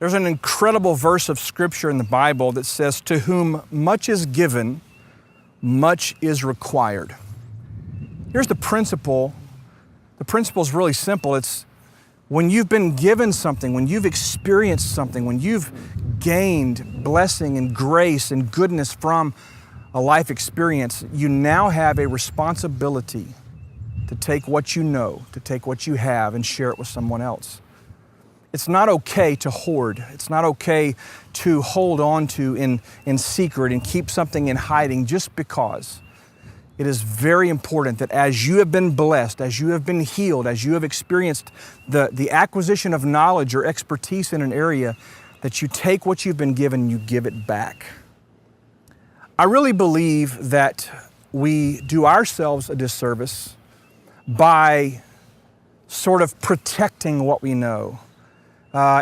There's an incredible verse of scripture in the Bible that says, "To whom much is given, much is required." Here's the principle. The principle is really simple. It's when you've been given something, when you've experienced something, when you've gained blessing and grace and goodness from a life experience, you now have a responsibility to take what you know, to take what you have and share it with someone else. It's not okay to hoard. It's not okay to hold on to in secret and keep something in hiding just because. It is very important that as you have been blessed, as you have been healed, as you have experienced the acquisition of knowledge or expertise in an area, that you take what you've been given and you give it back. I really believe that we do ourselves a disservice by sort of protecting what we know.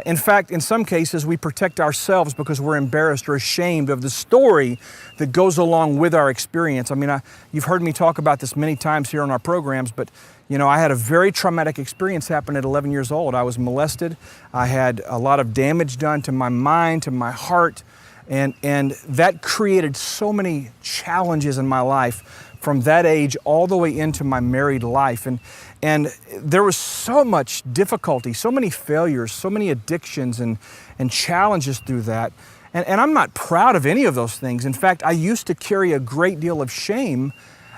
In fact, in some cases, we protect ourselves because we're embarrassed or ashamed of the story that goes along with our experience. I mean, you've heard me talk about this many times here on our programs, but I had a very traumatic experience happen at 11 years old. I was molested. I had a lot of damage done to my mind, to my heart, and that created so many challenges in my life from that age all the way into my married life. And there was so much difficulty, so many failures, so many addictions and challenges through that. And I'm not proud of any of those things. In fact, I used to carry a great deal of shame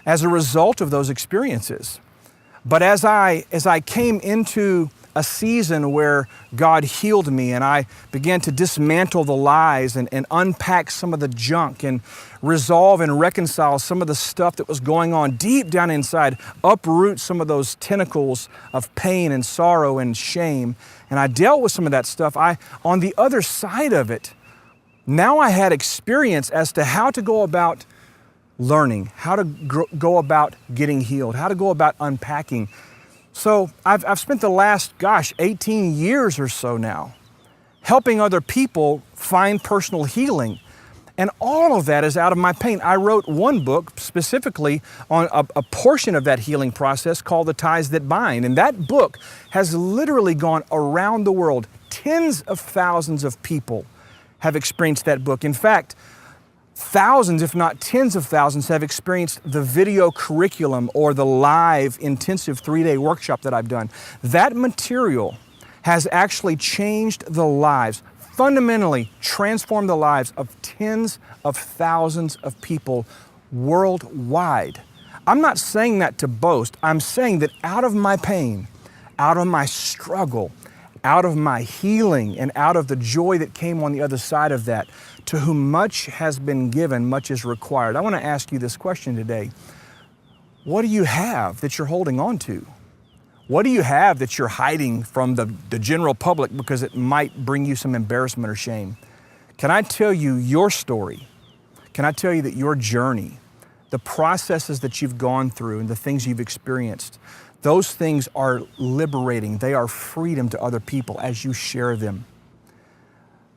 as a result of those experiences. But as I came into a season where God healed me and I began to dismantle the lies and unpack some of the junk and resolve and reconcile some of the stuff that was going on deep down inside, uproot some of those tentacles of pain and sorrow and shame, and I dealt with some of that stuff, on the other side of it, now I had experience as to how to go about learning, how to go about getting healed, how to go about unpacking. So I've spent the last, 18 years or so now helping other people find personal healing. And all of that is out of my pain. I wrote one book specifically on a portion of that healing process called The Ties That Bind. And that book has literally gone around the world. Tens of thousands of people have experienced that book. In fact, thousands, if not tens of thousands, have experienced the video curriculum or the live intensive 3-day workshop that I've done. That material has actually changed the lives, fundamentally transformed the lives of tens of thousands of people worldwide. I'm not saying that to boast. I'm saying that out of my pain, out of my struggle, out of my healing, and out of the joy that came on the other side of that, to whom much has been given, much is required. I want to ask you this question today. What do you have that you're holding on to? What do you have that you're hiding from the general public because it might bring you some embarrassment or shame? Can I tell you your story? Can I tell you that your journey, the processes that you've gone through and the things you've experienced, those things are liberating. They are freedom to other people as you share them.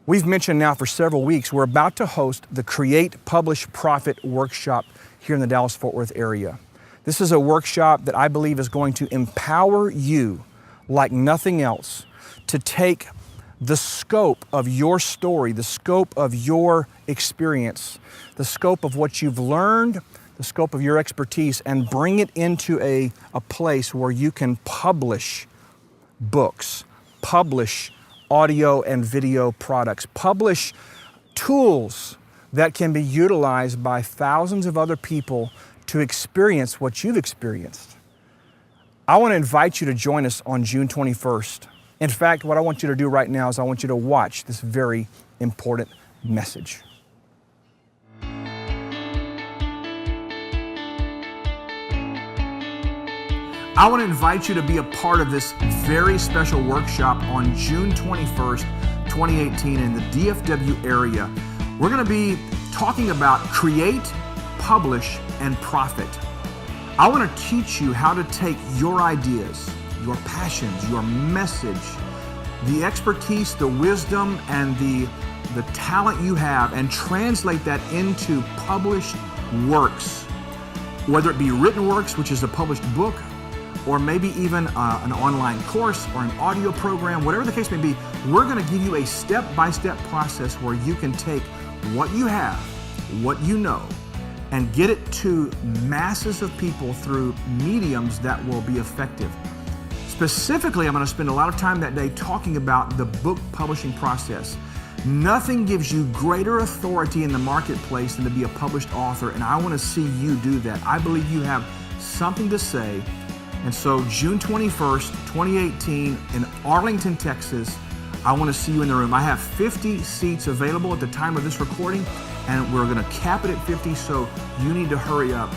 We've mentioned now for several weeks, we're about to host the Create, Publish, Profit workshop here in the Dallas-Fort Worth area. This is a workshop that I believe is going to empower you like nothing else to take the scope of your story, the scope of your experience, the scope of what you've learned, the scope of your expertise, and bring it into a place where you can publish books, publish audio and video products, publish tools that can be utilized by thousands of other people to experience what you've experienced. I want to invite you to join us on June 21st. In fact, what I want you to do right now is I want you to watch this very important message. I want to invite you to be a part of this very special workshop on June 21st, 2018 in the DFW area. We're going to be talking about create, publish, and profit. I want to teach you how to take your ideas, your passions, your message, the expertise, the wisdom, and the talent you have, and translate that into published works, whether it be written works, which is a published book, or maybe even an online course or an audio program, whatever the case may be, we're going to give you a step-by-step process where you can take what you have, what you know, and get it to masses of people through mediums that will be effective. Specifically, I'm going to spend a lot of time that day talking about the book publishing process. Nothing gives you greater authority in the marketplace than to be a published author, and I want to see you do that. I believe you have something to say. And so June 21st, 2018 in Arlington, Texas, I want to see you in the room. I have 50 seats available at the time of this recording, and we're going to cap it at 50, so you need to hurry up,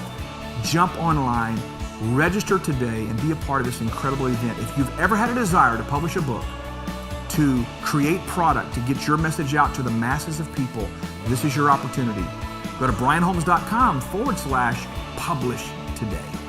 jump online, register today, and be a part of this incredible event. If you've ever had a desire to publish a book, to create product, to get your message out to the masses of people, this is your opportunity. Go to brianholmes.com/publish today.